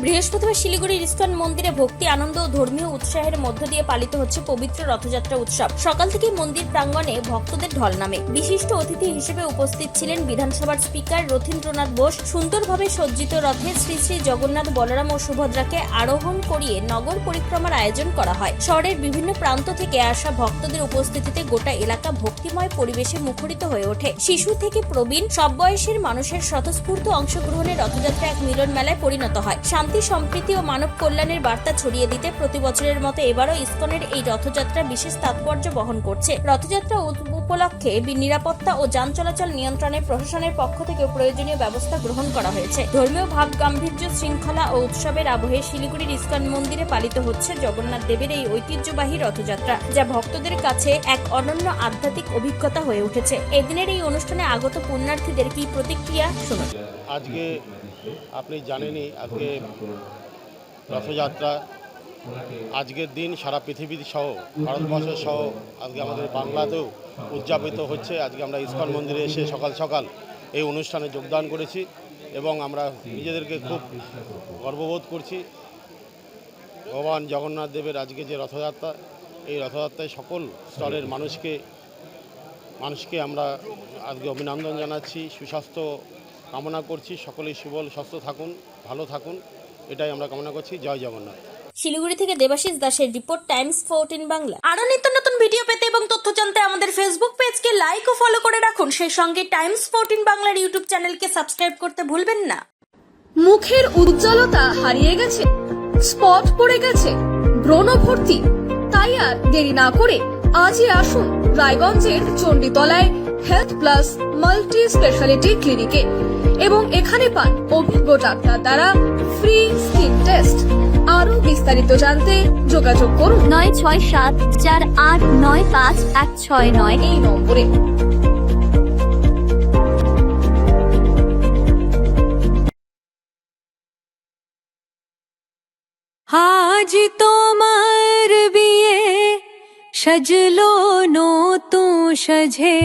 বৃহস্পতিবার শিলিগুড়ির ইস্কন মন্দিরে ভক্তি, আনন্দ ও ধর্মীয় উৎসাহের মধ্য দিয়ে পালিত হচ্ছে পবিত্র রথযাত্রা উৎসব। সকাল থেকে মন্দির প্রাঙ্গণে ভক্তদের ঢল নামে। বিশিষ্ট অতিথি হিসেবে উপস্থিত ছিলেন বিধানসভার স্পিকার রথীন্দ্রনাথ বোস। সুন্দরভাবে সজ্জিত রথে শ্রী শ্রী জগন্নাথ, বলরাম ও সুভদ্রাকে আরোহণ করিয়ে নগর পরিক্রমার আয়োজন করা হয়। শহরের বিভিন্ন প্রান্ত থেকে আসা ভক্তদের উপস্থিতিতে গোটা এলাকা ভক্তিময় পরিবেশে মুখরিত হয়ে ওঠে। শিশু থেকে প্রবীণ সব বয়সের মানুষের স্বতঃস্ফূর্ত অংশগ্রহণে রথযাত্রা এক মিলন মেলায় পরিণত হয়। শান্তি, সম্প্রীতি ও মানব কল্যাণের বার্তা ছড়িয়ে দিতে প্রতি বছরের মতো এবারও ইস্কনের এই রথযাত্রা বিশেষ তাৎপর্য বহন করছে। রথযাত্রা উপলক্ষে নিরাপত্তা ও যান চলাচল নিয়ন্ত্রণে প্রশাসনের পক্ষ থেকে প্রয়োজনীয় ব্যবস্থা গ্রহণ করা হয়েছে। ধর্মীয় ভাব গাম্ভীর্য, শৃঙ্খলা ও উৎসবের আবহে শিলিগুড়ির ইস্কন মন্দিরে পালিত হচ্ছে জগন্নাথ দেবের এই ঐতিহ্যবাহী রথযাত্রা, যা ভক্তদের কাছে এক অনন্য আধ্যাত্মিক অভিজ্ঞতা হয়ে উঠেছে। এদিনের এই অনুষ্ঠানে আগত পুণ্যার্থীদের কি প্রতিক্রিয়া শুনুন। আজকে আপনি জানেনই, আজকে রথযাত্রা, আজকের দিন সারা পৃথিবী সহ ভারতবর্ষ সহ আজকে আমাদের বাংলাতেও উদযাপিত হচ্ছে। আজকে আমরা ইস্কন মন্দিরে এসে সকাল সকাল এই অনুষ্ঠানে যোগদান করেছি এবং আমরা নিজেদেরকে খুব গর্ববোধ করছি। ভগবান জগন্নাথ দেবের আজকে যে রথযাত্রা, এই রথযাত্রায় সকল স্তরের মানুষকে আমরা আজকে অভিনন্দন জানাচ্ছি, সুস্বাস্থ্য কামনা করছি। সকলেই সুবল সুস্থ থাকুন, ভালো থাকুন, এটাই আমরা কামনা করছি। জয় জগন্নাথ। শিলিগুড়ি থেকে দেবাশিস দাসের রিপোর্ট, টাইমস 14 বাংলা। আরো নিত্য নতুন ভিডিও পেতে এবং তথ্য জানতে আমাদের ফেসবুক পেজকে লাইক ও ফলো করে রাখুন। সেই সঙ্গে টাইমস 14 বাংলার ইউটিউব চ্যানেলকে সাবস্ক্রাইব করতে ভুলবেন না। মুখের উজ্জ্বলতা হারিয়ে গেছে, স্পট পড়ে গেছে, ব্রণ ভর্তি, তাই আর দেরি না করে আজই আসুন রায়গঞ্জের চণ্ডীতলায় হেলথ প্লাস মাল্টি স্পেশালিটি ক্লিনিকে এবং এখানে পান অভিজ্ঞ ডাক্তার দ্বারা ফ্রি স্কিন টেস্ট। আরো বিস্তারিত জানতে যোগাযোগ করুন 9674895169 এই নম্বরে। আজ তোমার বিয়ে সাজলো নতুন সাজে।